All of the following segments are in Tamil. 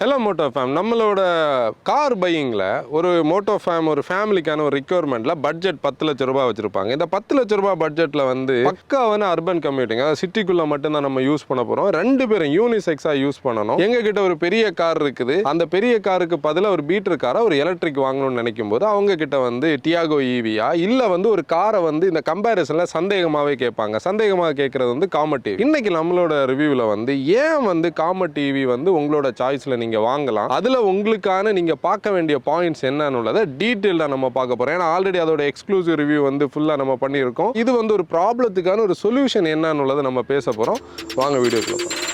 ஹலோ மோட்டோ ஃபேம், நம்மளோட கார் பையிங்கில் ஒரு மோட்டோ ஃபேம் ஒரு ஃபேமிலிக்கான ஒரு ரிக்வயர்மெண்ட்டில் பட்ஜெட் 10 லட்ச ரூபா வச்சுருப்பாங்க. இந்த 10 லட்ச ரூபா பட்ஜெட்டில் வந்து பக்காவான அர்பன் கம்யூட்டிங், அதாவது சிட்டிக்குள்ளே மட்டும்தான் நம்ம யூஸ் பண்ண போகிறோம். 2 பேரும் யூனிசெக்ஸாக யூஸ் பண்ணணும். எங்ககிட்ட ஒரு பெரிய கார் இருக்குது, அந்த பெரிய காருக்கு பதிலாக ஒரு பீட்டர் காரை ஒரு எலக்ட்ரிக் வாங்கணும்னு நினைக்கும் போது அவங்க கிட்ட வந்து டியாகோ ஈவியா இல்லை வந்து ஒரு காரை வந்து இந்த கம்பேரிசனில் சந்தேகமாகவே கேட்பாங்க. சந்தேகமாக கேட்குறது வந்து காமெட் டிவி. இன்னைக்கு நம்மளோட ரிவ்யூவில் வந்து ஏன் வந்து காமெட் டிவி வந்து உங்களோட சாய்ஸில் நீங்கள் வாங்கலாம், அதில் உங்களுக்கான நீங்கள் பார்க்க வேண்டிய பாயிண்ட்ஸ் என்னன்னு டீட்டெயிலாக நம்ம பார்க்க போகிறோம். ஏன்னா ஆல்ரெடி அதோட எக்ஸ்க்ளூசிவ் ரிவ்யூ வந்து ஃபுல்லாக நம்ம பண்ணியிருக்கோம். இது வந்து ஒரு ப்ராப்ளத்துக்கான ஒரு சொல்யூஷன் என்னன்னு நம்ம பேச போகிறோம். வாங்க வீடியோக்குள்ள போகலாம்.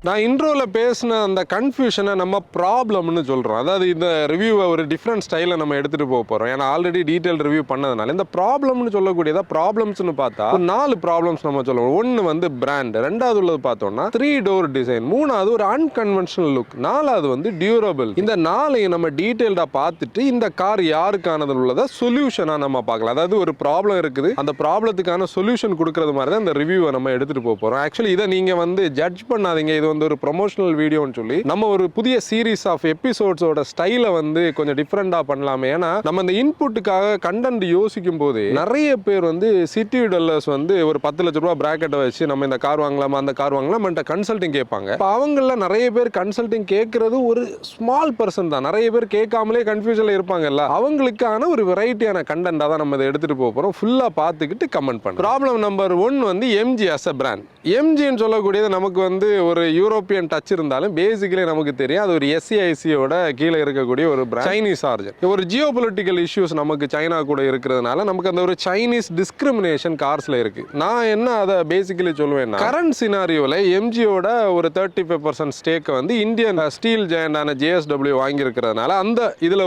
நான் இன்ட்ரோவில் பேசின அந்த கன்ஃபியூஷனை நம்ம ப்ராப்ளம்னு சொல்கிறோம். அதாவது இந்த ரிவ்யூவை ஒரு டிஃப்ரெண்ட் ஸ்டைலில் நம்ம எடுத்துகிட்டு போக போகிறோம். ஏன்னா ஆல்ரெடி டீட்டெயில் ரிவ்யூ பண்ணதுனால இந்த ப்ராப்ளம்னு சொல்லக்கூடியதா ப்ராப்ளம்ஸ்னு பார்த்தா 4 ப்ராப்ளம்ஸ் நம்ம சொல்லுவோம். ஒன்று வந்து பிராண்ட், 2வது உள்ளது பார்த்தோம்னா 3 டோர் டிசைன், 3வது ஒரு அன்கன்வென்ஷனல் லுக், 4வது வந்து டியூரபிள். இந்த 4ஐயும் நம்ம டீட்டெயில்டாக பார்த்துட்டு இந்த கார் யாருக்கானது உள்ளதை சொல்யூஷனாக நம்ம பார்க்கலாம். அதாவது ஒரு ப்ராப்ளம் இருக்குது, அந்த ப்ராப்ளத்துக்கான சொல்யூஷன் கொடுக்கறது மாதிரி தான் இந்த ரிவ்யூவை நம்ம எடுத்துகிட்டு போக போகிறோம். ஆக்சுவலி இதை நீங்கள் வந்து ஜட்ஜ் பண்ணாதீங்க, இது வந்து ஒரு ப்ரொமோஷனல் வீடியோன்னு சொல்லி நம்ம ஒரு புதிய சீரீஸ் ஆஃப் எபிசோட்ஸோட ஸ்டைலை வந்து கொஞ்சம் டிஃப்ரெண்டாக பண்ணலாமே. ஏன்னா நம்ம இந்த இன்புட்டுக்காக கண்டென்ட் யோசிக்கும் போது நிறைய பேர் வந்து சிட்டி டெல்லர்ஸ் வந்து ஒரு 10 லட்ச ரூபா பிராக்கெட்டை வச்சு நம்ம இந்த கார் வாங்கலாமா அந்த கார் வாங்கலாம் கன்சல்டிங் கேட்பாங்க. இப்போ அவங்கள நிறைய பேர் கன்சல்டிங் கேட்கறது ஒரு ஸ்மால் பர்சன் தான். நிறைய பேர் கேட்காமலே கன்ஃபியூஷன்ல இருப்பாங்கல்ல, அவங்களுக்கான ஒரு வெரைட்டியான கண்டென்ட்டாக தான் நம்ம இதை எடுத்துட்டு போகிறோம். ஃபுல்லாக பார்த்துக்கிட்டு கமெண்ட் பண்ணுறோம். ப்ராப்ளம் நம்பர் 1 வந்து எம்ஜி அஸ் அ பிராண்ட். எம்ஜின்னு சொல்லக்கூடியது நமக்கு வந்து ஒரு யூரோப்பியன் டச் இருந்தாலும் பேசிக்கலி நமக்கு தெரியும் அது ஒரு எஸ்சிஐசியோட கீழே இருக்கக்கூடிய ஒரு பிராண்ட், சைனீஸ் ஆரிஜின். ஒரு ஜியோ பொலிட்டிக்கல் இஷ்யூஸ் நமக்கு சைனா கூட இருக்கிறதுனால நமக்கு அந்த ஒரு சைனீஸ் டிஸ்கிரிமினேஷன் கார்ஸ்ல இருக்கு. நான் என்ன அதை பேசிக்கலி சொல்லுவேன்னா, கரண்ட் சினாரியோல எம்ஜியோட ஒரு 35% ஸ்டேக்கை வந்து இந்தியன் ஸ்டீல் ஜெயண்டான ஜேஎஸ்டபிள்யூ வாங்கி இருக்கிறதுனால அந்த இதுல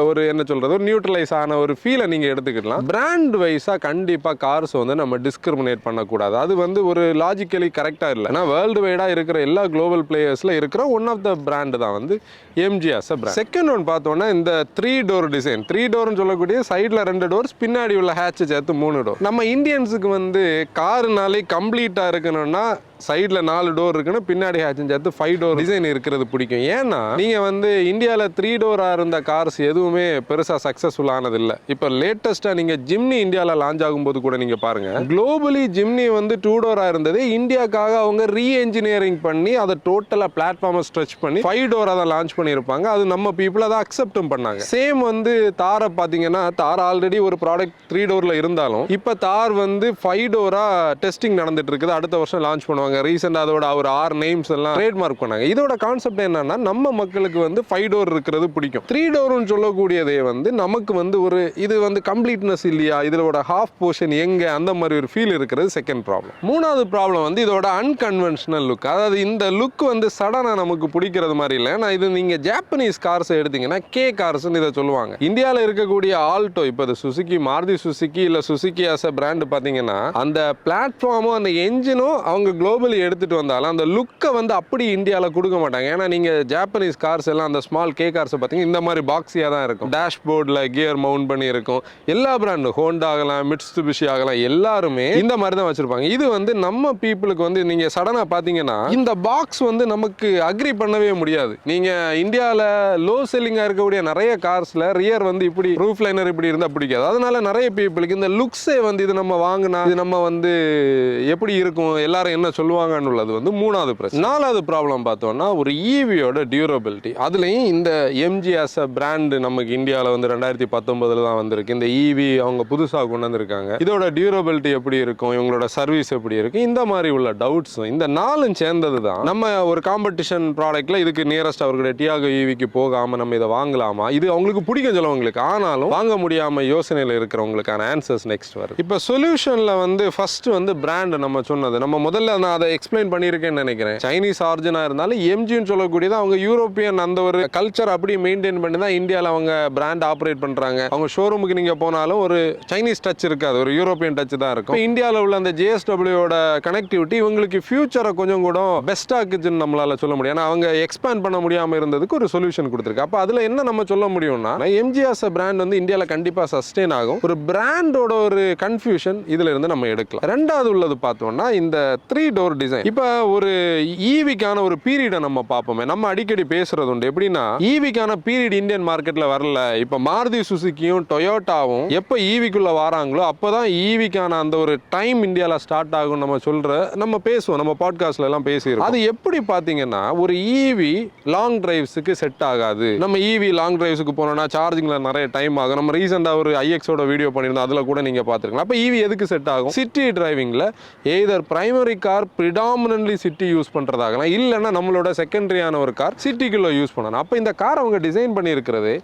ஒரு என்ன சொல்றது ஒரு நியூட்ரலைஸ் ஆன ஒரு ஃபீலை நீங்க எடுத்துக்கலாம். பிராண்ட் வைஸா கண்டிப்பா கார்ஸ் வந்து நம்ம டிஸ்கிரிமினேட் பண்ணக்கூடாது. அது வந்து ஒரு லாஜிக்கலி கரெக்டா இல்லை. ஏன்னா வேர்ல்டு வைடா இருக்கிற எல்லா குளோபல் பிளேயர்ஸ்ல இருக்கிற ஒன் ஆஃப் த பிராண்ட் தான் வந்து MG as a brand. Second one பார்த்தோம்னா இந்த 3 டோர் டிசைன். 3 டோர்னு சொல்லக்கூடிய சைடில் 2 டோர்ஸ், பின்னாடி உள்ள ஹேட்ச் சேர்த்து 3 டோர். நம்ம இந்தியன்ஸுக்கு வந்து காருனாலே கம்ப்ளீட்டா இருக்கணும்னா சைடில் 4 டோர் இருக்குன்னு, பின்னாடி ஹேட்சும் சேர்த்து 5 டோர் டிசைன் இருக்கிறது பிடிக்கும். ஏன்னா நீங்க வந்து இந்தியாவில் 3 டோராக இருந்த கார்ஸ் எதுவுமே பெருசா சக்சஸ்ஃபுல் ஆனது இல்லை. இப்போ லேட்டஸ்டா நீங்க ஜிம்னி இந்தியாவில் லான்ச் ஆகும்போது கூட நீங்க பாருங்க, குளோபலி ஜிம்னி வந்து 2 டோராக இருந்தது. இந்தியாக்காக அவங்க ரீஎன்ஜினியரிங் பண்ணி அதை டோட்டலாக பிளாட்ஃபார்மை ஸ்ட்ரெச் பண்ணி 5 டோராக தான் லான்ச் பண்ணியிருப்பாங்க. அது நம்ம பீப்புள் அதை அக்செப்டும் பண்ணாங்க. சேம் வந்து தாரை பார்த்தீங்கன்னா, தார் ஆல்ரெடி ஒரு ப்ராடக்ட் 3 டோரில் இருந்தாலும் இப்போ தார் வந்து 5 டோராக டெஸ்டிங் நடந்துட்டு இருக்குது. அடுத்த வருஷம் லான்ச் பண்ணுவாங்க. ரீசெண்டாக அதோட ஒரு 6 நேம்ஸ் எல்லாம் ட்ரேட்மார்க் பண்ணாங்க. இதோட கான்செப்ட் என்னன்னா, நம்ம மக்களுக்கு வந்து 5 டோர் இருக்கிறது பிடிக்கும். 3 டோர்னு சொல்லக்கூடியதே வந்து நமக்கு வந்து ஒரு இது வந்து கம்ப்ளீட்னஸ் இல்லையா, இதோட ஹாஃப் போர்ஷன் எங்க, அந்த மாதிரி ஒரு ஃபீல் இருக்கிறது செகண்ட் ப்ராப்ளம். 3வது ப்ராப்ளம் வந்து இதோட அன்கன்வென்ஷனல் லுக். அதாவது இந்த லுக் வந்து சடனாக நமக்கு பிடிக்கிறது மாதிரி இல்லை. நான் இது நீங்க ஜாப்பனீஸ் கார்ஸ் எடுத்தீங்கன்னா கே கார்ஸ்ன்னு இதை சொல்லுவாங்க. இந்தியாவில் இருக்கக்கூடிய ஆல்டோ, இப்போ அது சுசுகி, மாருதி சுசுகி இல்லை சுசுகி அஸ் அ பிராண்ட் பார்த்தீங்கன்னா, அந்த பிளாட்ஃபார்மும் அந்த என்ஜினும் அவங்க குளோபலி எடுத்துட்டு வந்தாலும் அந்த லுக்கை வந்து அப்படி இந்தியாவில் கொடுக்க மாட்டாங்க. ஏன்னா நீங்க ஜாப்பனீஸ் கார்ஸ் எல்லாம் அந்த ஸ்மால் கே கார்ஸ் பார்த்தீங்கன்னா இந்த மாதிரி பாக்ஸியாக தான் இருக்கும். டேஷ்போர்டில் கியர் மவுண்ட் பண்ணி இருக்கும். எல்லா பிராண்டும் ஹோண்டா ஆகலாம், மிட்சுபிஷி ஆகலாம், எல்லாருமே இந்த மாதிரி தான் வச்சிருப்பாங்க. இது வந்து நம்ம பீப்புளுக்கு வந்து நீங்க சடனாக பார்த்தீங்கன்னா இந்த பாக்ஸ் வந்து நமக்கு அக்ரி பண்ணவே முடியாது. நீங்க இந்தியாவில் லோ செல்லிங்காக இருக்கக்கூடிய நிறைய கார்ஸ்ல ரியர் வந்து இப்படி ரூஃப் லைனர் இப்படி இருந்தால் பிடிக்காது. அதனால நிறைய பீப்புளுக்கு இந்த லுக்ஸே வந்து இது நம்ம வாங்கினா இது நம்ம வந்து எப்படி இருக்கும், எல்லாரும் என்ன சொல்லுவாங்கன்னு உள்ளது வந்து 3வது பிரச்சனை. 4வது ப்ராப்ளம் பார்த்தோம்னா ஒரு ஈவியோட டியூரபிலிட்டி. அதுலேயும் இந்த எம்ஜி அஸ் அ பிராண்ட் நமக்கு இந்தியாவில் வந்து 2019 தான் வந்திருக்கு. இந்த ஈவி அவங்க புதுசாக கொண்டு வந்திருக்காங்க. இதோட டியூரபிலிட்டி எப்படி இருக்கும், இவங்களோட சர்வீஸ் எப்படி இருக்கும், இந்த மாதிரி உள்ள டவுட்ஸும் இந்த 4ம் சேர்ந்தது தான் நம்ம ஒரு காம்படிஷன் ப்ராடக்ட்ல இதுக்கு நியரஸ்ட் அவர்களுடைய டியாகோ ஈவிக்கு போகாம நம்ம இதை வாங்கலாமா, இது அவங்களுக்கு பிடிக்கும் சிலவங்களுக்கு, ஆனாலும் வாங்க முடியாம யோசனையில் இருக்கிறவங்களுக்கான ஆன்சர்ஸ் நெக்ஸ்ட் வரும். இப்போ சொல்யூஷன்ல வந்து ஃபர்ஸ்ட் வந்து பிராண்ட் நம்ம சொன்னது, நம்ம முதல்ல நான் அதை எக்ஸ்பிளைன் பண்ணியிருக்கேன்னு நினைக்கிறேன். சைனீஸ் ஆரிஜினா இருந்தாலும் எம்ஜின்னு சொல்லக்கூடியது அவங்க யூரோப்பியன் அந்த ஒரு கல்ச்சர் அப்படி மெயின்டைன் பண்ணி தான் இந்தியாவில் அவங்க பிராண்ட் ஆப்ரேட் பண்றாங்க. அவங்க ஷோரூமுக்கு நீங்க போனாலும் ஒரு சைனீஸ் டச் இருக்காது, ஒரு யூரோப்பியன் டச் தான் இருக்கும். இந்தியாவில் உள்ள அந்த ஜேஎஸ்டபிள்யூட கனெக்டிவிட்டி இவங்களுக்கு ஃபியூச்சரை கொஞ்சம் கூட பெஸ்ட் ஆக்குச்சுன்னு நம்மளால சொல்ல முடியும். ஏன்னா அவங்க எக்ஸ்பேண்ட் பண்ண முடியாம இருந்ததுக்கு ஒரு சொல்யூஷன் கொடுத்துருக்கு. அப்ப அதுல என்ன நம்ம சொல்ல முடியும்னா எம்ஜிஆர்ஸ் பிராண்ட் வந்து இந்தியாவில் கண்டிப்பா சஸ்டெயின் ஆகும். ஒரு பிராண்டோட ஒரு கன்ஃபியூஷன் இதுல இருந்து நம்ம எடுக்கலாம். ரெண்டாவது உள்ளது பார்த்தோம்னா இந்த 3 டோர் டிசைன். இப்ப ஒரு ஈவிக்கான ஒரு பீரியடை நம்ம பார்ப்போமே, நம்ம அடிக்கடி பேசுறது உண்டு. எப்படின்னா ஈவிக்கான பீரியட் இந்தியன் மார்க்கெட்ல வரல. இப்ப மாருதி சுசுக்கியும் டொயோட்டாவும் எப்ப ஈவிக்குள்ள வராங்களோ அப்பதான் ஈவிக்கான அந்த ஒரு டைம் இந்தியால ஸ்டார்ட் ஆகும் நம்ம பேசுவோம், நம்ம பாட்காஸ்ட்ல எல்லாம் பேசிடுவோம். அது எப்படி பாத்தீங்கன்னா ஒரு ஈவி லாங் டிரைவ்ஸுக்கு செட் ஆகாது. நம்ம ஈவி லாங் டிரைவ்ஸுக்கு போனோம்னா சார்ஜிங்ல நிறைய டைம் ஆகும். நம்ம ரீசெண்டா ஒரு ஐஎக்ஸோட வீடியோ பண்ணியிருந்தோம், அதுல கூட நீங்க பாத்துருக்கலாம். அப்ப ஈவி எதுக்கு செட் ஆகும்? சிட்டி டிரைவிங்ல either primary car predominantly city use பண்றதாகலாம், இல்லைன்னா நம்மளோட செகண்டரியான ஒரு கார் சிட்டிக்குள்ள யூஸ் பண்ணணும். அப்ப இந்த கார் அவங்க டிசைன் பண்ணியிருக்கிறது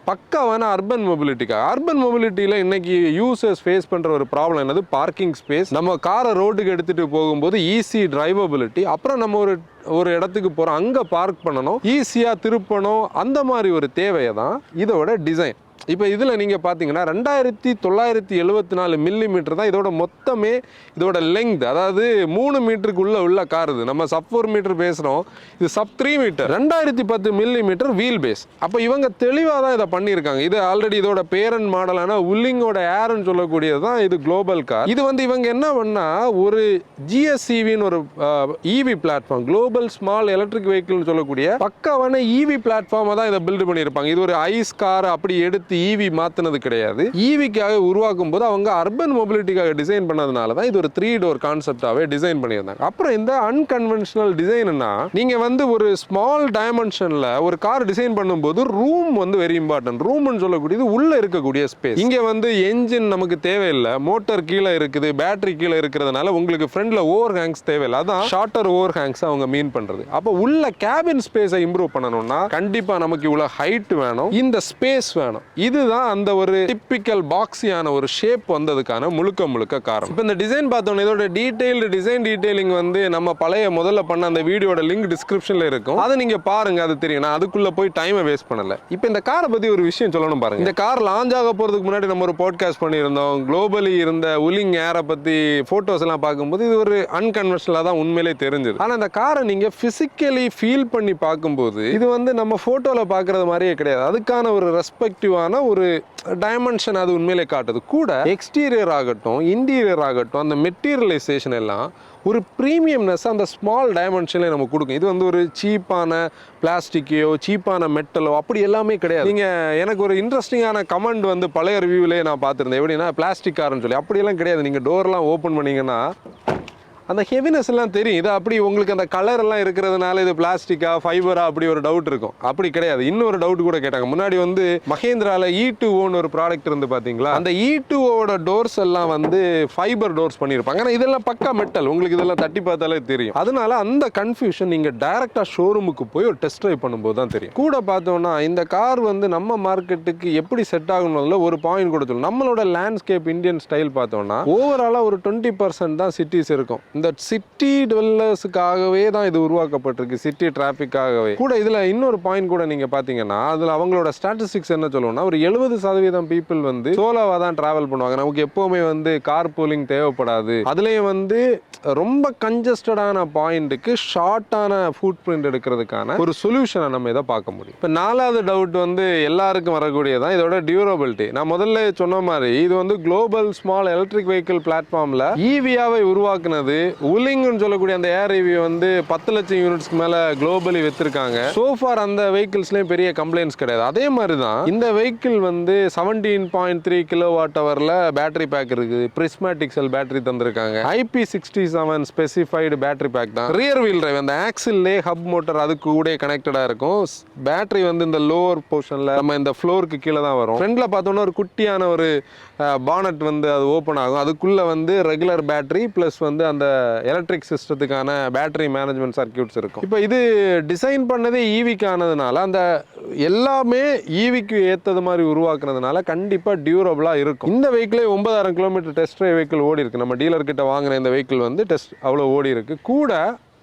பக்காவான அர்பன் மொபிலிட்டிக்காக. அர்பன் மொபிலிட்டியில் இன்னைக்கு யூசர்ஸ் ஃபேஸ் பண்ணுற ஒரு ப்ராப்ளம் என்னது? Parking space. நம்ம காரை ரோட்டுக்கு எடுத்துகிட்டு போகும்போது ஈஸி டிரைவபிலிட்டி, அப்புறம் நம்ம ஒரு இடத்துக்கு போகிறோம், அங்கே பார்க் பண்ணணும், ஈஸியாக திருப்பணும், அந்த மாதிரி ஒரு தேவையை தான் இதோட டிசைன். இப்போ இதில் நீங்கள் பார்த்தீங்கன்னா 2974 மில்லிமீட்டர் தான் இதோட மொத்தமே, இதோட லெங்த். அதாவது 3 மீட்டருக்குள்ள உள்ள கார் இது. நம்ம சப் 4 மீட்டர் பேசுகிறோம், இது sub 3 meter. 2010 millimeter wheelbase. அப்போ இவங்க தெளிவாக தான் இதை பண்ணியிருக்காங்க. இது ஆல்ரெடி இதோட பேரண்ட் மாடலான உல்லிங்கோட ஏர்ன்னு சொல்லக்கூடியது தான் இது குளோபல் கார். இது வந்து இவங்க என்ன பண்ணா ஒரு ஜிஎஸ்இவின்னு ஒரு இவி பிளாட்ஃபார்ம், குளோபல் ஸ்மால் எலக்ட்ரிக் வெஹிக்கிள்னு சொல்லக்கூடிய பக்காவான இவி பிளாட்ஃபார்மை தான் இதை பில்டு பண்ணியிருப்பாங்க. இது ஒரு ஐஸ் கார் அப்படி எடுத்து ஈவி மாத்தினது கிடையாது. ஈவிக்காக உருவாக்கும் போது அவங்க அர்பன் மொபிலிட்டிக்காக டிசைன் பண்ணதுனால தான் இது ஒரு 3 டோர் கான்செப்டாவே டிசைன் பண்ணியிருந்தாங்க. அப்புறம் இந்த அன்கன்வென்ஷனல் டிசைன்னா நீங்க வந்து ஒரு ஸ்மால் டைமென்ஷன்ல ஒரு கார் டிசைன் பண்ணும்போது ரூம் வந்து வெரி இம்பார்ட்டன்ட். ரூம்னு சொல்லக்கூடியது உள்ள இருக்கக்கூடிய ஸ்பேஸ். இங்க வந்து என்ஜின் நமக்கு தேவையில்லை, மோட்டார் கீழே இருக்குது, பேட்டரி கீழே இருக்கிறதுனால உங்களுக்கு ஃப்ரண்ட்ல ஓவர் ஹேங்ஸ் தேவையில்லை. அதான் ஷார்ட்டர் ஓவர் ஹேங்ஸ் அவங்க மீன் பண்றது. அப்போ உள்ள கேபின் ஸ்பேஸை இம்ப்ரூவ் பண்ணணும்னா கண்டிப்பா நமக்கு இவ்வளவு ஹைட் வேணும், இந்த ஸ்பேஸ் வேணும். இதுதான் அந்த ஒரு டிப்பிக்கல் பாக்ஸியான ஒரு ஷேப் வந்ததுக்கான முழுக்க காரணம். இப்போ இந்த டிசைன் பார்த்தோம், இதோட டீடைல்டு டிசைன் டீடைலிங் வந்து நம்ம பழைய முதல்ல பண்ண அந்த வீடியோட லிங்க் டிஸ்கிரிப்ஷன்ல இருக்கும், அதை நீங்க பாருங்க, அது தெரியும். நான் அதுக்குள்ள போய் டைமை வேஸ்ட் பண்ணல. இப்போ இந்த காரை பத்தி ஒரு விஷயம் சொல்லணும் பாருங்க. இந்த கார் லான்ச் ஆக போறதுக்கு முன்னாடி நம்ம ஒரு பாட்காஸ்ட் பண்ணியிருந்தோம், குளோபலி இருந்த உலிங் ஏரை பத்தி போட்டோஸ் எல்லாம் பார்க்கும்போது இது ஒரு அன்கன்வென்ஷனலா தான் உண்மையிலே தெரிஞ்சது. ஆனா இந்த காரை நீங்க பிசிக்கலி ஃபீல் பண்ணி பார்க்கும்போது இது வந்து நம்ம போட்டோல பாக்குறது மாதிரியே கிடையாது. அதுக்கான ஒரு ரெஸ்பெக்டிவான ஒரு டைமென்ஷன் அது உண்மையிலே காட்டுது. கூட எக்ஸ்டீரியர் ஆகட்டும், இன்டீரியர் ஆகட்டும், அந்த மெட்டீரியலைசேஷன் எல்லாம் ஒரு ப்ரீமியம்னஸ் அந்த ஸ்மால் டைமென்ஷன்ல நம்ம கொடுக்கும். இது வந்து ஒரு சீப்பான பிளாஸ்டிக்கையோ சீப்பான மெட்டலோ அப்படி எல்லாமே கிடையாது. நீங்க எனக்கு ஒரு இன்ட்ரெஸ்டிங்கான கமெண்ட் வந்து பழைய ரிவ்யூவிலே நான் பார்த்துருந்தேன். எப்படின்னா பிளாஸ்டிக் கார்னு சொல்லி. அப்படியெல்லாம் கிடையாது. நீங்க டோர்லாம் ஓப்பன் பண்ணீங்கன்னா அந்த ஹெவினஸ் எல்லாம் தெரியும். இது அப்படி உங்களுக்கு அந்த கலர் எல்லாம் இருக்கிறதுனால இது பிளாஸ்டிக்கா ஃபைபரா அப்படி ஒரு டவுட் இருக்கும். அப்படி கிடையாது. இன்னொரு டவுட் கூட கேட்டாங்க. முன்னாடி வந்து மஹேந்திரால E2O ஒரு ப்ராடக்ட் இருந்து பாத்தீங்களா, அந்த E2O டோர்ஸ் எல்லாம் வந்து ஃபைபர் டோர்ஸ் பண்ணியிருப்பாங்க. ஆனால் இதெல்லாம் பக்கா மெட்டல், உங்களுக்கு இதெல்லாம் தட்டி பார்த்தாலே தெரியும். அதனால அந்த கன்ஃபியூஷன் நீங்க டைரக்டா ஷோரூமுக்கு போய் ஒரு டெஸ்ட் ட்ரைவ் பண்ணும்போது தான் தெரியும். கூட பார்த்தோம்னா இந்த கார் வந்து நம்ம மார்க்கெட்டுக்கு எப்படி செட் ஆகணும்ல ஒரு பாயிண்ட் கூட சொல்லணும். நம்மளோட லேண்ட்ஸ்கேப் இந்தியன் ஸ்டைல் பார்த்தோம்னா ஓவராலா ஒரு 20% தான் சிட்டிஸ் இருக்கும். இந்த சிட்டி டெவலப்பர்ஸுக்காகவே தான் இது உருவாக்கப்பட்டிருக்கு, சிட்டி டிராஃபிக்காகவே. கூட இதுல இன்னொரு பாயிண்ட் கூட நீங்க பாத்தீங்கன்னா அதுல அவங்களோட ஸ்டாட்டிஸ்டிக்ஸ் என்ன சொல்லுவோம்னா ஒரு 70% பீப்புள் வந்து சோலோவா தான் டிராவல் பண்ணுவாங்க. நமக்கு எப்பவுமே வந்து கார் பூலிங் தேவைப்படாது. அதுலயும் வந்து ரொம்ப கன்ஜஸ்டடான பாயிண்ட்டுக்கு ஷார்ட்டான ஃபுட் பிரிண்ட் எடுக்கிறதுக்கான ஒரு சொல்யூஷனை நம்ம இதை பார்க்க முடியும். இப்போ 4வது டவுட் வந்து எல்லாருக்கும் வரக்கூடியதான் இதோட டியூரபிலிட்டி. நான் முதல்ல சொன்ன மாதிரி இது வந்து குளோபல் ஸ்மால் எலக்ட்ரிக் வெஹிக்கிள் பிளாட்ஃபார்ம்ல ஈவியாவை உருவாக்குனது. உலிங்னு சொல்லக்கூடிய அந்த ஏர் ஈவி வந்து 10 லட்சம் யூனிட்ஸ்க்கு மேல குளோபலி வித்திருக்காங்க. சோஃபார் அந்த வெஹிக்கிள்ஸ்லயும் பெரிய கம்ப்ளைண்ட்ஸ் கிடையாது. அதே மாதிரி தான் இந்த வெஹிக்கிள் வந்து 17.3 kWh பேட்டரி பேக் இருக்குது. பிரிஸ்மேட்டிக் செல் பேட்டரி தந்திருக்காங்க. IP67 ஸ்பெசிஃபைடு பேட்டரி பேக் தான். ரியர் வீல் டிரைவ் அந்த ஆக்சில்லே ஹப் மோட்டர் அதுக்கு கூட கனெக்டடா இருக்கும். பேட்டரி வந்து இந்த லோவர் போர்ஷன்ல நம்ம இந்த ஃப்ளோருக்கு கீழே தான் வரும். ஃப்ரண்ட்ல பார்த்தோம்னா ஒரு குட்டியான ஒரு பானட் வந்து அது ஓப்பன் ஆகும். அதுக்குள்ள வந்து ரெகுலர் பேட்டரி பிளஸ் வந்து அந்த எலக்ட்ரிக் சிஸ்டத்துக்கான பேட்டரி மேனேஜ்மெண்ட் சர்க்யூட்ஸ் இருக்கும். இப்போ இது டிசைன் பண்ணதே ஈவிக்கானதுனால அந்த எல்லாமே ஈவிக்கு ஏற்றது மாதிரி உருவாக்குனதுனால கண்டிப்பா டியூரபிளா இருக்கும். இந்த வெஹிக்கிளே 9000 கிலோமீட்டர் டெஸ்ட் ட்ரைவ் வெஹிக்கிள் ஓடி இருக்கு. நம்ம டீலர் கிட்ட வாங்கின இந்த வெஹிக்கிள் வந்து வந்து டெஸ்ட் அவ்வளோ ஓடி இருக்குது. கூட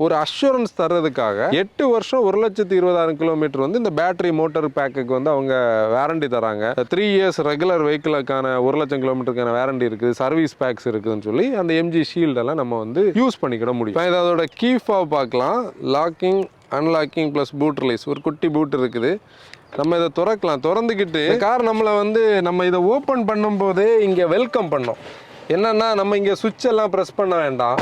ஒரு அஷூரன்ஸ் தர்றதுக்காக 8 வருஷம் 1,20,000 கிலோமீட்டர் வந்து இந்த பேட்டரி மோட்டர் பேக்குக்கு வந்து அவங்க வாரண்டி தராங்க. 3 இயர்ஸ் ரெகுலர் வெஹிக்கிளுக்கான 1,00,000 கிலோமீட்டருக்கான வாரண்டி இருக்குது, சர்வீஸ் பேக்ஸ் இருக்குதுன்னு சொல்லி அந்த எம்ஜி ஷீல்டெல்லாம் நம்ம வந்து யூஸ் பண்ணிக்கிட முடியும். இப்போ இதோட கீ ஃபாப் பார்க்கலாம். Locking, unlocking plus boot release. ஒரு குட்டி பூட் இருக்குது. நம்ம இதை திறக்கலாம். திறந்துக்கிட்டு கார் நம்மளை வந்து நம்ம இதை ஓப்பன் பண்ணும்போதே இங்கே வெல்கம் பண்ணோம். என்னென்னா நம்ம இங்கே சுவிட்ச் எல்லாம் ப்ரெஸ் பண்ண வேண்டாம்,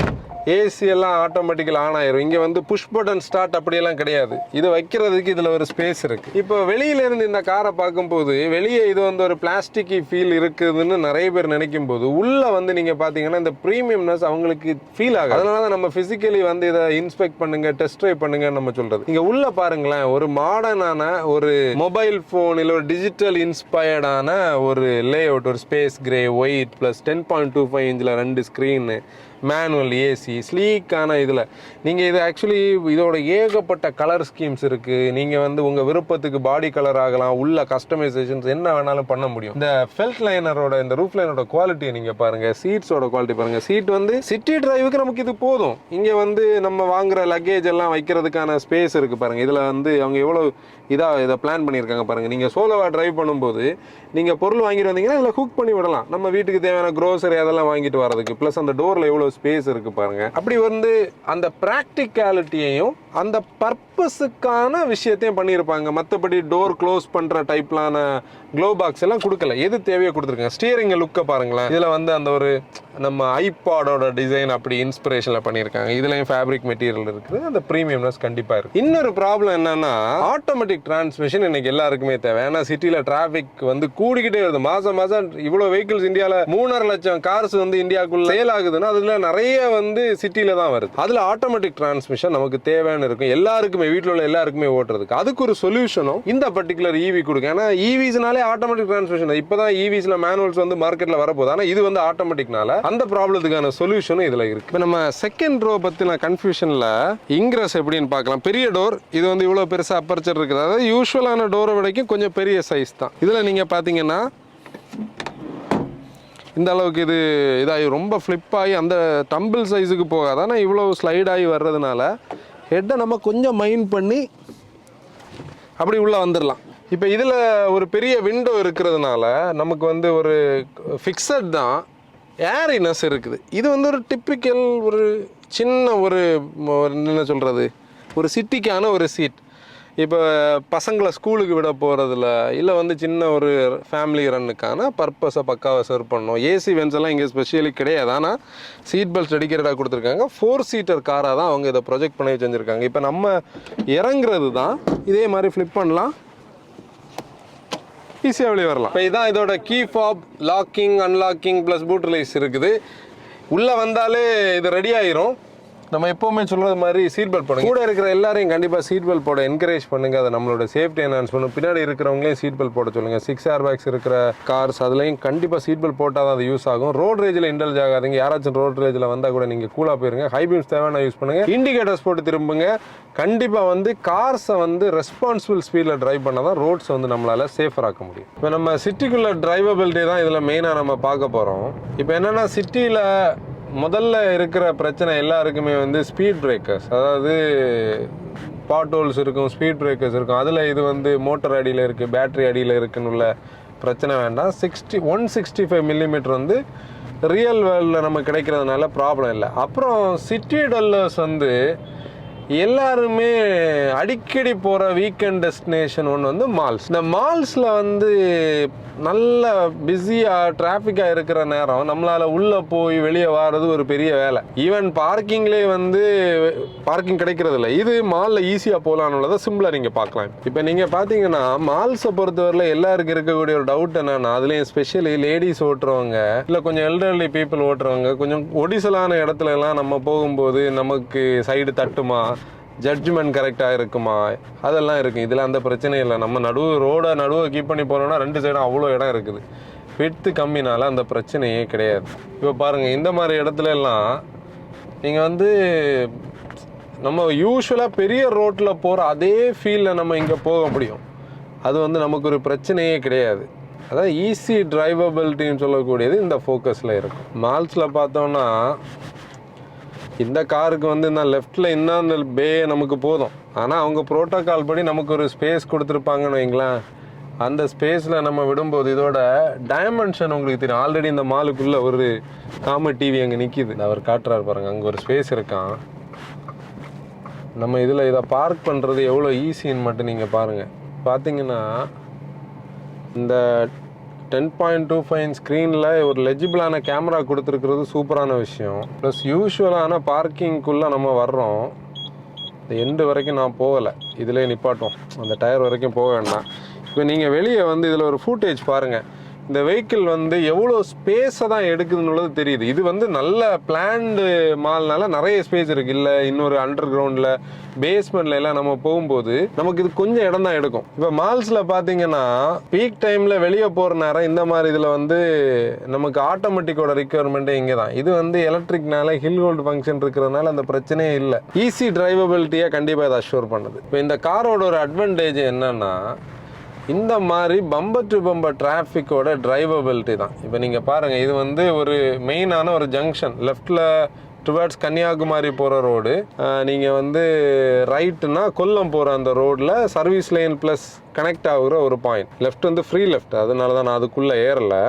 ஏசி எல்லாம் ஆட்டோமேட்டிக்கல் ஆன் ஆயிரும். இங்கே வந்து புஷ் பட்டன் ஸ்டார்ட் அப்படியெல்லாம் கிடையாது. இது வைக்கிறதுக்கு இதில் ஒரு ஸ்பேஸ் இருக்குது. இப்போ வெளியிலேருந்து இந்த காரை பார்க்கும்போது வெளியே இது வந்து ஒரு பிளாஸ்டிக்கி ஃபீல் இருக்குதுன்னு நிறைய பேர் நினைக்கும் போது உள்ளே வந்து நீங்கள் பார்த்தீங்கன்னா இந்த ப்ரீமியம்னஸ் அவங்களுக்கு ஃபீல் ஆகும். அதனால தான் நம்ம ஃபிசிக்கலி வந்து இதை இன்ஸ்பெக்ட் பண்ணுங்க, டெஸ்ட் ட்ரைவ் பண்ணுங்கன்னு நம்ம சொல்கிறது. இங்கே உள்ளே பாருங்களேன், ஒரு மாடர்னான ஒரு மொபைல் ஃபோன் இல்லை ஒரு டிஜிட்டல் இன்ஸ்பயர்டான ஒரு லே அவுட், ஒரு ஸ்பேஸ் கிரே ஒயிட் ப்ளஸ் 10.25 இன்ச்சில் 2 ஸ்க்ரீனு, மேனுவல் ஏசி, ஸ்லீக்கான இதில் நீங்கள் இது ஆக்சுவலி இதோட ஏகப்பட்ட கலர் ஸ்கீம்ஸ் இருக்குது. நீங்கள் வந்து உங்கள் விருப்பத்துக்கு பாடி கலர் ஆகலாம், உள்ள கஸ்டமைசேஷன்ஸ் என்ன வேணாலும் பண்ண முடியும். இந்த ஃபெல்ட் லைனரோட இந்த ரூஃப் லைனரோட குவாலிட்டியை நீங்கள் பாருங்கள், சீட்ஸோட குவாலிட்டி பாருங்கள். சீட் வந்து சிட்டி டிரைவுக்கு நமக்கு இது போதும். இங்கே வந்து நம்ம வாங்குற லக்கேஜ் எல்லாம் வைக்கிறதுக்கான ஸ்பேஸ் இருக்குது பாருங்கள். இதில் வந்து அவங்க எவ்வளோ இதை பிளான் பண்ணியிருக்காங்க பாருங்கள். நீங்கள் சோலோவாக ட்ரைவ் பண்ணும்போது நீங்கள் பொருள் வாங்கிட்டு வந்தீங்கன்னா இதில் குக் பண்ணி விடலாம். நம்ம வீட்டுக்கு தேவையான க்ரோசரி அதெல்லாம் வாங்கிட்டு வரதுக்கு. ப்ளஸ் அந்த டோரில் எவ்வளோ ஸ்பேஸ் இருக்குது பாருங்கள். அப்படி வந்து அந்த ப்ராக்டிகாலிட்டியையும் அந்த பர்பஸுக்கான விஷயத்தையும் பண்ணியிருப்பாங்க. மற்றபடி டோர் க்ளோஸ் பண்ணுற டைப்லான க்ளோ பாக்ஸ் எல்லாம் கொடுக்கல. எது தேவையோ கொடுத்துருக்காங்க. ஸ்டியரிங் லுக்கை பாருங்களேன். இதில் வந்து அந்த ஒரு நம்ம ஐபாடோட டிசைன் அப்படி இன்ஸ்பிரேஷனில் பண்ணியிருக்காங்க. இதுலேயும் ஃபேப்ரிக் மெட்டீரியல் இருக்குது. அந்த ப்ரீமியம்னஸ் கண்டிப்பாக இருக்குது. இன்னொரு ப்ராப்ளம் என்னன்னா ஆட்டோமேட்டிக் டிரான்ஸ்மிஷன் இன்னைக்கு எல்லாருக்குமே தேவை. ஏன்னா சிட்டியில் டிராஃபிக் வந்து கூடிக்கிட்டே வருது. மாதம் இவ்வளோ வெஹிக்கிள்ஸ் இந்தியாவில் 3.5 லட்சம் கார்ஸ் வந்து இந்தியாவுக்குள்ள சேல் ஆகுதுன்னா அதில் நிறைய வந்து சிட்டியில் தான் வருது. அதில் ஆட்டோமேட்டிக் டிரான்ஸ்மிஷன் நமக்கு தேவையான இருக்கும் எல்லாருக்குமே, வீட்டில் உள்ள எல்லாருக்குமே ஓட்டுறதுக்கு. அதுக்கு ஒரு சொல்யூஷனும் இந்த பர்டிகுலர் ஈவி கொடுக்கும். ஏன்னா ஈவிஸ்னாலே ஆட்டோமேட்டிக் டிரான்ஸ்மிஷன். இப்போதான் ஈவிஸ்ல மேனுவல்ஸ் வந்து மார்க்கெட்டில் வரப்போகுது. ஆனால் இது வந்து ஆட்டோமேட்டிக்னால அந்த ப்ராப்ளத்துக்கான சொல்யூஷனும் இதில் இருக்கு. இப்போ நம்ம செகண்ட் ரோ பற்றின கன்ஃபியூஷனில் இங்கிரஸ் எப்படின்னு பார்க்கலாம். பெரிய டோர், இது வந்து இவ்வளோ பெருசாக அப்பர்ச்சர் இருக்குது. அதாவது யூஸ்வலான டோரை விடைக்கும் கொஞ்சம் பெரிய சைஸ் தான். இதில் நீங்கள் பார்த்தீங்கன்னா இந்த அளவுக்கு இது இதாகி ரொம்ப ஃப்ளிப் ஆகி அந்த டம்பிள் சைஸுக்கு போகாது. ஆனால் இவ்வளோ ஸ்லைட் ஆகி வர்றதுனால ஹெட்டை நம்ம கொஞ்சம் மைண்ட் பண்ணி அப்படி உள்ளே வந்துடலாம். இப்போ இதில் ஒரு பெரிய விண்டோ இருக்கிறதுனால நமக்கு வந்து ஒரு ஃபிக்ஸட் தான் ஏரினஸ் இருக்குது. இது வந்து ஒரு டிப்பிக்கல் ஒரு சின்ன ஒரு என்ன சொல்கிறது, ஒரு சிட்டிக்கான ஒரு சீட். இப்போ பசங்களை ஸ்கூலுக்கு விட போகிறதுல இல்லை வந்து சின்ன ஒரு ஃபேமிலி ரன்னுக்கான பர்பஸை பக்காவை சர்வ் பண்ணணும். ஏசி வென்ஸ் எல்லாம் இங்கே ஸ்பெஷலி கிடையாது. ஆனால் சீட் பெல்ட் டெடிக்கேட்டடாக கொடுத்துருக்காங்க. 4 சீட்டர் காராக தான் அவங்க இதை ப்ரொஜெக்ட் பண்ணி செஞ்சுருக்காங்க. இப்போ நம்ம இறங்குறது தான் இதே மாதிரி ஃப்ளிப் பண்ணலாம், ஈஸியாக வெளியே வரலாம். இப்போ இதான் இதோட key fob, locking, unlocking plus boot release இருக்குது. உள்ளே வந்தாலே இது ரெடி ஆயிரும். நம்ம எப்போவுமே சொல்கிறது மாதிரி சீட் பெல்ட் போடுங்க. கூட இருக்கிற எல்லாரையும் கண்டிப்பாக சீட் பெல்ட் போட என்கரேஜ் பண்ணுங்கள். அதை நம்மளோட சேஃப்டி என்ஹான்ஸ் பண்ணும். பின்னாடி இருக்கிறவங்களையும் சீட் பெல்ட் போட சொல்லுங்கள். 6 ஏர் பேக்ஸ் இருக்கிற கார்ஸ் அதுலேயும் கண்டிப்பாக சீட் பெல்ட் போட்டால் தான் அது யூஸ் ஆகும். ரோட் ரேஜில் இன்டல்ஜ் ஆகாதீங்க. யாராச்சும் ரோட் ரேஜில் வந்தால் கூட நீங்கள் கூலாக போயிருங்க. ஹை பீம்ஸ் தேவையான யூஸ் பண்ணுங்கள். இண்டிகேட்டர்ஸ் போட்டு திரும்புங்க. கண்டிப்பாக வந்து கார்ஸை வந்து ரெஸ்பான்சிபிள் ஸ்பீடில் ட்ரைவ் பண்ணால் தான் ரோட்ஸ் வந்து நம்மளால் சேஃபர் ஆக்க முடியும். இப்போ நம்ம சிட்டிக்குள்ளே டிரைவபிலிட்டி தான் இதில் மெயினாக நம்ம பார்க்க போகிறோம். இப்போ என்னென்னா சிட்டியில் முதல்ல இருக்கிற பிரச்சனை எல்லாருக்குமே வந்து ஸ்பீட் பிரேக்கர்ஸ், அதாவது பாட்ஹோல்ஸ் இருக்கும், ஸ்பீட் பிரேக்கர்ஸ் இருக்கும். அதில் இது வந்து மோட்டர் அடியில் இருக்குது, பேட்ரி அடியில் இருக்குன்னு உள்ள பிரச்சனை வேண்டாம். 165 மில்லிமீட்டர் வந்து ரியல் வேர்ல்டில் நம்ம கிடைக்கிறதுனால ப்ராப்ளம் இல்லை. அப்புறம் சிட்டி டல்லர்ஸ் வந்து எல்லாருமே அடிக்கடி போகிற வீக்கெண்ட் டெஸ்டினேஷன் ஒன்று வந்து மால்ஸ். இந்த மால்ஸில் வந்து நல்ல பிஸியாக டிராஃபிக்காக இருக்கிற நேரம் நம்மளால் உள்ளே போய் வெளியே வர்றது ஒரு பெரிய வேலை. ஈவன் பார்க்கிங்லேயே வந்து பார்க்கிங் கிடைக்கிறது இல்லை. இது மாலில் ஈஸியாக போகலான்னு சிம்பிளாக நீங்கள் பார்க்கலாம். இப்போ நீங்கள் பார்த்தீங்கன்னா மால்ஸை பொறுத்தவரையில் எல்லாருக்கும் இருக்கக்கூடிய ஒரு டவுட் என்னென்னா, அதுலேயும் ஸ்பெஷலி லேடிஸ் ஓட்டுறவங்க இல்லை கொஞ்சம் எல்டர்லி பீப்புள் ஓட்டுறவங்க கொஞ்சம் ஒடிசலான இடத்துல எல்லாம் நம்ம போகும்போது நமக்கு சைடு தட்டுமா, ஜட்ஜ்மெண்ட் கரெக்டாக இருக்குமா, அதெல்லாம் இருக்குது. இதில் அந்த பிரச்சனை இல்லை. நம்ம நடுவை கீப் பண்ணி போனோம்னா 2 சைடும் அவ்வளோ இடம் இருக்குது. விட்த்து கம்மினால அந்த பிரச்சனையே கிடையாது. இப்போ பாருங்கள், இந்த மாதிரி இடத்துல எல்லாம் நீங்கள் வந்து நம்ம யூஸ்வலாக பெரிய ரோட்டில் போகிற அதே ஃபீலில் நம்ம இங்கே போக முடியும். அது வந்து நமக்கு ஒரு பிரச்சனையே கிடையாது. அதாவது ஈஸி டிரைவபிலிட்டின்னு சொல்லக்கூடியது இந்த ஃபோக்கஸில் இருக்கும். மால்ஸில் பார்த்தோன்னா இந்த காருக்கு வந்து இந்த லெஃப்ட்டில் இன்னும் அந்த பே நமக்கு போதும். ஆனால் அவங்க ப்ரோட்டோகால் படி நமக்கு ஒரு ஸ்பேஸ் கொடுத்துருப்பாங்கன்னு வைங்களேன். அந்த ஸ்பேஸில் நம்ம விடும்போது இதோட டைமென்ஷன் உங்களுக்கு தெரியும். ஆல்ரெடி இந்த மாலுக்குள்ளே ஒரு காமெடி டிவி அங்கே நிற்கிது, அவர் காட்டுறாரு பாருங்கள். அங்கே ஒரு ஸ்பேஸ் இருக்கான். நம்ம இதில் இதை பார்க் பண்ணுறது எவ்வளோ ஈஸின்னு மட்டும் நீங்கள் பாருங்கள். பார்த்தீங்கன்னா இந்த 10.25 ஸ்க்ரீனில் ஒரு லெஜிபிளான கேமரா கொடுத்துருக்கிறது சூப்பரான விஷயம். ப்ளஸ் யூஷுவலான பார்க்கிங்குள்ளே நம்ம வர்றோம். இந்த எண்டு வரைக்கும் நான் போகலை, இதிலே நிப்பாட்டோம், அந்த டயர் வரைக்கும் போக வேண்டாம். இப்போ நீங்கள் வெளியே வந்து இதில் ஒரு ஃபுட்டேஜ் பாருங்கள். இந்த வெஹிக்கிள் வந்து எவ்வளோ ஸ்பேஸை தான் எடுக்குதுன்னு தெரியுது. இது வந்து நல்ல பிளான்டு மால்னால நிறைய ஸ்பேஸ் இருக்குது. இல்லை இன்னொரு அண்டர் கிரவுண்டில் பேஸ்மெண்ட்ல எல்லாம் நம்ம போகும்போது நமக்கு இது கொஞ்சம் இடம் தான் எடுக்கும். இப்போ மால்ஸில் பார்த்தீங்கன்னா பீக் டைமில் வெளியே போகிற நேரம் இந்த மாதிரி இதில் வந்து நமக்கு ஆட்டோமேட்டிக்கோட ரிக்வயர்மெண்ட்டே இங்கே தான். இது வந்து எலக்ட்ரிக்னால ஹில் ஹோல்டு ஃபங்க்ஷன் இருக்கிறதுனால அந்த பிரச்சனையே இல்லை. ஈஸி டிரைவபிலிட்டியை கண்டிப்பாக இதை அஷ்யூர் பண்ணுது. இப்போ இந்த காரோட ஒரு அட்வான்டேஜ் என்னன்னா, இந்த மாதிரி பம்பர் டு பம்பர் டிராஃபிக்கோட டிரைவபிலிட்டி தான். இப்போ நீங்கள் பாருங்கள், இது வந்து ஒரு மெயினான ஒரு ஜங்ஷன். லெஃப்டில் டுவர்ட்ஸ் கன்னியாகுமரி போகிற ரோடு, நீங்கள் வந்து ரைட்டுனா கொல்லம் போகிற அந்த ரோடில் சர்வீஸ் லைன் ப்ளஸ் கனெக்ட் ஆகுற ஒரு பாயிண்ட். லெஃப்ட் வந்து ஃப்ரீ லெஃப்ட், அதனால தான் நான் அதுக்குள்ளே ஏறலை.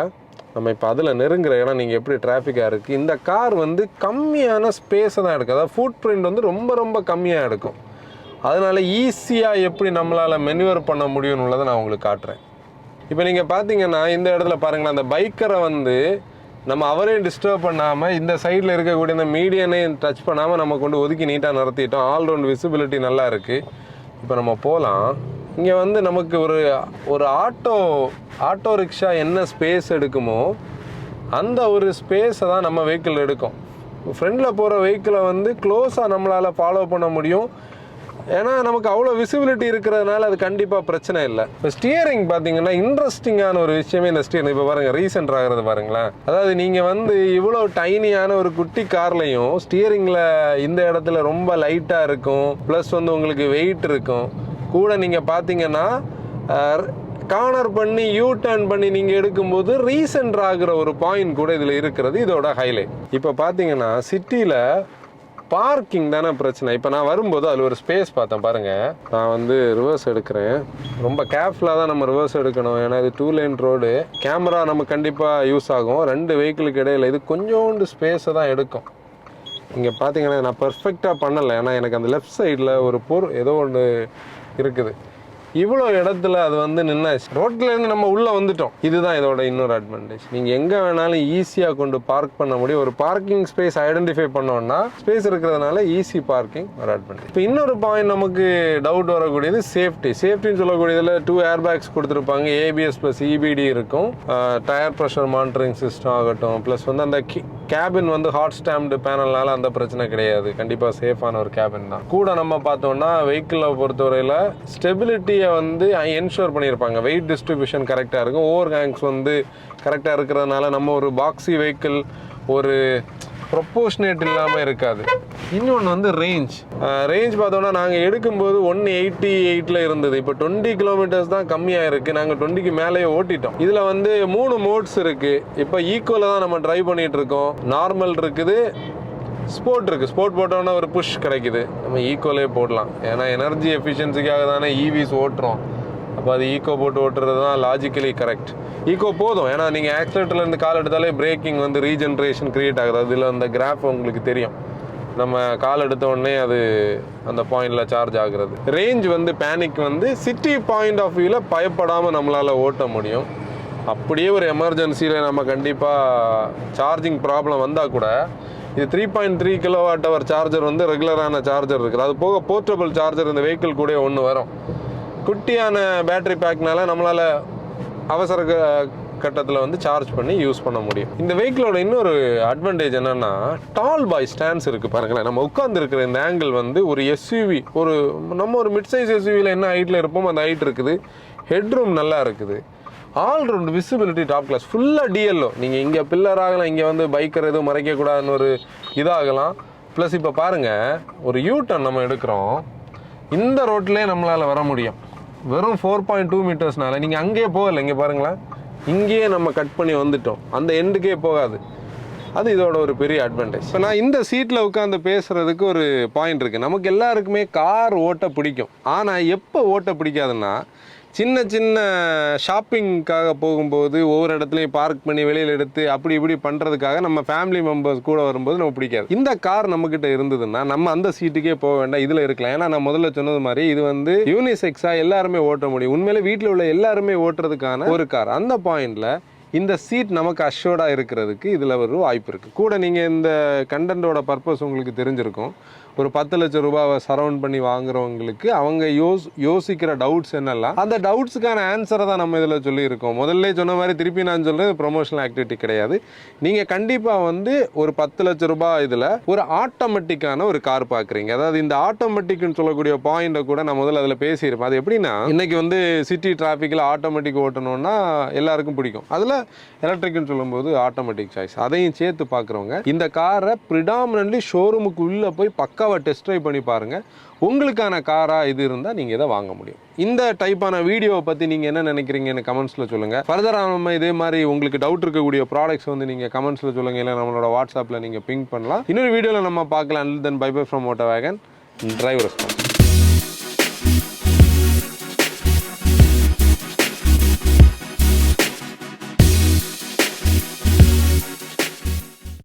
நம்ம இப்போ அதில் நெருங்குற இடம் நீங்கள் எப்படி டிராஃபிக்காக இருக்குது. இந்த கார் வந்து கம்மியான ஸ்பேஸை தான் எடுக்கும். அதாவது ஃபுட் பிரிண்ட் வந்து ரொம்ப ரொம்ப கம்மியாக எடுக்கும். அதனால் ஈஸியாக எப்படி நம்மளால் மெனுவர் பண்ண முடியும்னு உள்ளதை நான் உங்களுக்கு காட்டுறேன். இப்போ நீங்கள் பார்த்தீங்கன்னா இந்த இடத்துல பாருங்களேன், அந்த பைக்கரை வந்து நம்ம அவரையும் டிஸ்டர்ப் பண்ணாமல் இந்த சைடில் இருக்கக்கூடிய இந்த மீடியனையும் டச் பண்ணாமல் நம்ம கொண்டு ஒதுக்கி நீட்டாக நிறுத்திட்டோம். ஆல்ரவுண்ட் விசிபிலிட்டி நல்லா இருக்குது. இப்போ நம்ம போகலாம். இங்கே வந்து நமக்கு ஒரு ஆட்டோ ரிக்ஷா என்ன ஸ்பேஸ் எடுக்குமோ அந்த ஒரு ஸ்பேஸை தான் நம்ம வெஹிக்கிள் எடுக்கும். ஃப்ரண்டில் போகிற வெஹிக்கிளை வந்து க்ளோஸாக நம்மளால் ஃபாலோ பண்ண முடியும். ஏன்னா நமக்கு அவ்வளோ விசிபிலிட்டி இருக்கிறதுனால அது கண்டிப்பாக பிரச்சனை இல்லை. இப்போ ஸ்டியரிங் பார்த்தீங்கன்னா இன்ட்ரெஸ்டிங்கான ஒரு விஷயமே இந்த ஸ்டியரிங். இப்போ பாருங்கள், ரீசெண்ட் ஆகிறது பாருங்களேன். அதாவது நீங்கள் வந்து இவ்வளோ டைனியான ஒரு குட்டி கார்லையும் ஸ்டியரிங்கில் இந்த இடத்துல ரொம்ப லைட்டாக இருக்கும். ப்ளஸ் வந்து உங்களுக்கு வெயிட் இருக்கும் கூட. நீங்கள் பார்த்தீங்கன்னா கார்னர் பண்ணி யூ டர்ன் பண்ணி நீங்கள் எடுக்கும்போது ரீசெண்ட் ஆகிற ஒரு பாயிண்ட் கூட இதில் இருக்கிறது இதோட ஹைலைட். இப்போ பார்த்தீங்கன்னா சிட்டியில் பார்க்கிங் தானே பிரச்சனை. இப்போ நான் வரும்போது அதில் ஒரு ஸ்பேஸ் பார்த்தேன் பாருங்கள். நான் வந்து ரிவர்ஸ் எடுக்கிறேன். ரொம்ப கேர்ஃபுல்லாக தான் நம்ம ரிவர்ஸ் எடுக்கணும். ஏன்னா இது 2 லேன் ரோடு. கேமரா நம்ம கண்டிப்பாக யூஸ் ஆகும். 2 வெஹிக்கிளுக்கு இடையில் இது கொஞ்சோண்டு ஸ்பேஸை தான் எடுக்கும். இங்கே பார்த்தீங்கன்னா நான் பர்ஃபெக்டாக பண்ணலை. ஏன்னா எனக்கு அந்த லெஃப்ட் சைடில் ஒரு ஏதோ ஒன்று இருக்குது. இவ்வளோ இடத்துல அது வந்து நின்னாச்சு. ரோட்லேருந்து நம்ம உள்ளே வந்துட்டோம். இதுதான் இதோட இன்னொரு அட்வான்டேஜ். நீங்கள் எங்கே வேணாலும் ஈஸியாக கொண்டு பார்க் பண்ண முடியும். ஒரு பார்க்கிங் ஸ்பேஸ் ஐடென்டிஃபை பண்ணோன்னா ஸ்பேஸ் இருக்கிறதுனால ஈஸி பார்க்கிங் ஒரு அட்வான்டேஜ். இப்போ இன்னொரு பாயிண்ட் நமக்கு டவுட் வரக்கூடியது சேஃப்டின்னு சொல்லக்கூடியதில் 2 ஏர் பேக்ஸ் கொடுத்துருப்பாங்க. ABS ப்ளஸ் EBD இருக்கும். டயர் ப்ரெஷர் மானிட்டரிங் சிஸ்டம் ஆகட்டும். ப்ளஸ் வந்து அந்த கேபின் வந்து ஹாட் ஸ்டாம்ப்டு பேனல்னால அந்த பிரச்சனை கிடையாது. கண்டிப்பாக சேஃபான ஒரு கேபின் தான். கூட நம்ம பார்த்தோம்னா வெஹிக்கிளை பொறுத்தவரையில் ஸ்டெபிலிட்டி வந்து என்ஷூர் பண்ணியிருப்பாங்க. வெயிட் டிஸ்ட்ரிபியூஷன் கரெக்டாக இருக்கும். ஓவர் ஹேங்ஸ் வந்து கரெக்டாக இருக்கிறதுனால நம்ம ஒரு பாக்ஸி வெஹிக்கிள் ஒரு ப்ரொப்போர்ஷனேட் இல்லாமல் இருக்காது. இன்னொன்று வந்து ரேஞ்ச் பார்த்தோன்னா நாங்கள் எடுக்கும்போது 188 இருந்தது. இப்போ 20 கிலோமீட்டர்ஸ் தான் கம்மியாக இருக்குது. நாங்கள் 20க்கு மேலேயே ஓட்டிட்டோம். இதில் வந்து 3 மோட்ஸ் இருக்குது. இப்போ ஈக்குவலாக தான் நம்ம ட்ரைவ் பண்ணிகிட்டு இருக்கோம். நார்மல் இருக்குது, ஸ்போர்ட் இருக்குது. ஸ்போர்ட் போட்டோன்னா ஒரு புஷ் கிடைக்குது. நம்ம ஈக்குவலே போடலாம். ஏன்னா எனர்ஜி எஃபிஷியன்சிக்காக தானே EVs ஓட்டுறோம். அப்போ அது ஈக்கோ போட்டு ஓட்டுறது தான் லாஜிக்கலி கரெக்ட். ஈக்கோ போதும். ஏன்னா நீங்கள் ஆக்சிலேட்டர்லேருந்து கால் எடுத்தாலே பிரேக்கிங் வந்து ரீஜென்ரேஷன் க்ரியேட் ஆகுது. அதில் அந்த கிராஃப் உங்களுக்கு தெரியும். நம்ம கால் எடுத்த உடனே அது அந்த பாயிண்டில் சார்ஜ் ஆகுறது. ரேஞ்ச் வந்து பேனிக் வந்து சிட்டி பாயிண்ட் ஆஃப் வியூவில் பயப்படாமல் நம்மளால் ஓட்ட முடியும். அப்படியே ஒரு எமர்ஜென்சியில் நம்ம கண்டிப்பாக சார்ஜிங் ப்ராப்ளம் வந்தால் கூட இது 3.3 kWh சார்ஜர் வந்து ரெகுலரான சார்ஜர் இருக்குது. அது போக போர்ட்டபிள் சார்ஜர் இந்த வெஹிக்கிள் கூட ஒன்று வரும். குட்டியான பேட்டரி பேக்னால நம்மளால் அவசர கட்டத்தில் வந்து சார்ஜ் பண்ணி யூஸ் பண்ண முடியும். இந்த வெஹிக்கிளோட இன்னொரு அட்வான்டேஜ் என்னென்னா டால் பாய் ஸ்டாண்ட்ஸ் இருக்குது பாருங்களேன். நம்ம உட்காந்துருக்கிற இந்த ஆங்கிள் வந்து ஒரு SUV, நம்ம ஒரு மிட் சைஸ் SUVயில் என்ன ஹைட்டில் இருப்போம் அந்த ஹைட் இருக்குது. ஹெட்ரூம் நல்லா இருக்குது. All round visibility top class. ஃபுல்லாக DLO. நீங்கள் இங்கே பில்லர் ஆகலாம், இங்கே வந்து பைக்கர் எதுவும் மறைக்கக்கூடாதுன்னு ஒரு இதாகலாம். ப்ளஸ் இப்போ பாருங்கள், ஒரு யூட்டர்ன் நம்ம எடுக்கிறோம். இந்த ரோட்லேயே நம்மளால் வர முடியும். வெறும் 4.2 மீட்டர்ஸ்னால நீங்கள் அங்கேயே போகலை. இங்கே பாருங்களேன், இங்கேயே நம்ம கட் பண்ணி வந்துட்டோம். அந்த எண்டுக்கே போகாது. அது இதோட ஒரு பெரிய அட்வான்டேஜ். இப்போ நான் இந்த சீட்டில் உட்காந்து பேசுகிறதுக்கு ஒரு பாயிண்ட் இருக்குது. நமக்கு எல்லாருக்குமே கார் ஓட்ட பிடிக்கும். ஆனால் எப்போ ஓட்ட பிடிக்காதுன்னா, சின்ன சின்ன ஷாப்பிங்காக போகும்போது ஒவ்வொரு இடத்துலையும் பார்க் பண்ணி வெளியில் எடுத்து அப்படி இப்படி பண்ணுறதுக்காக நம்ம ஃபேமிலி மெம்பர்ஸ் கூட வரும்போது நமக்கு பிடிக்காது. இந்த கார் நம்மக்கிட்ட இருந்ததுன்னா நம்ம அந்த சீட்டுக்கே போக வேண்டாம், இதில் இருக்கலாம். ஏன்னா நான் முதல்ல சொன்னது மாதிரி இது வந்து யூனிசெக்ஸாக எல்லாருமே ஓட்ட முடியும். உண்மையிலே வீட்டில் உள்ள எல்லாருமே ஓட்டுறதுக்கான ஒரு கார். அந்த பாயிண்டில் இந்த சீட் நமக்கு அஷ்யூர்டாக இருக்கிறதுக்கு இதில் ஒரு வாய்ப்பு இருக்குது. கூட நீங்கள் இந்த கண்டென்ட்டோட பர்பஸ் உங்களுக்கு தெரிஞ்சிருக்கும். ஒரு 10 லட்சம் ரூபாவை சரவுண்ட் பண்ணி வாங்குறவங்களுக்கு அவங்க யோசிக்கிற டவுட்ஸ் என்னெல்லாம், அந்த டவுட்ஸுக்கான ஆன்சரை தான் நம்ம இதில் சொல்லியிருக்கோம். முதல்ல சொன்ன மாதிரி திருப்பி நான் சொல்கிறது ப்ரொமோஷனல் ஆக்டிவிட்டி கிடையாது. நீங்கள் கண்டிப்பாக வந்து ஒரு 10 லட்சம் ரூபாய் இதில் ஒரு ஆட்டோமேட்டிக்கான ஒரு கார் பார்க்குறீங்க. அதாவது இந்த ஆட்டோமேட்டிக்னு சொல்லக்கூடிய பாயிண்ட்டை கூட நான் முதல்ல அதில் பேசியிருப்பேன். அது எப்படின்னா, இன்றைக்கி வந்து சிட்டி டிராஃபிக்கில் ஆட்டோமேட்டிக் ஓட்டணும்னா எல்லாருக்கும் பிடிக்கும். அதில் எலக்ட்ரிக்னு சொல்லும்போது ஆட்டோமேட்டிக் சாய்ஸ். அதையும் சேர்த்து பார்க்குறவங்க இந்த காரை ப்ரிடாமினன்ட்லி ஷோரூமுக்கு உள்ளே போய் பக்காவாக டெஸ்ட் ட்ரைவ் பண்ணி பாருங்கள். உங்களுக்கான காராக இது இருந்தால் நீங்கள் இதை வாங்க முடியும். இந்த டைப்பான வீடியோவை பற்றி நீங்கள் என்ன நினைக்கிறீங்கன்னு கமெண்ட்ஸில் சொல்லுங்கள். ஃபர்தராக நம்ம இதே மாதிரி உங்களுக்கு டவுட் இருக்கக்கூடிய ப்ராடக்ட்ஸ் வந்து நீங்கள் கமெண்ட்ஸில் சொல்லுங்கள். இல்லை நம்மளோட வாட்ஸ்அப்பில் நீங்கள் பிங்க் பண்ணலாம். இன்னொரு வீடியோவில் நம்ம பார்க்கலாம். Then bye bye from Moto Wagon. Drive response.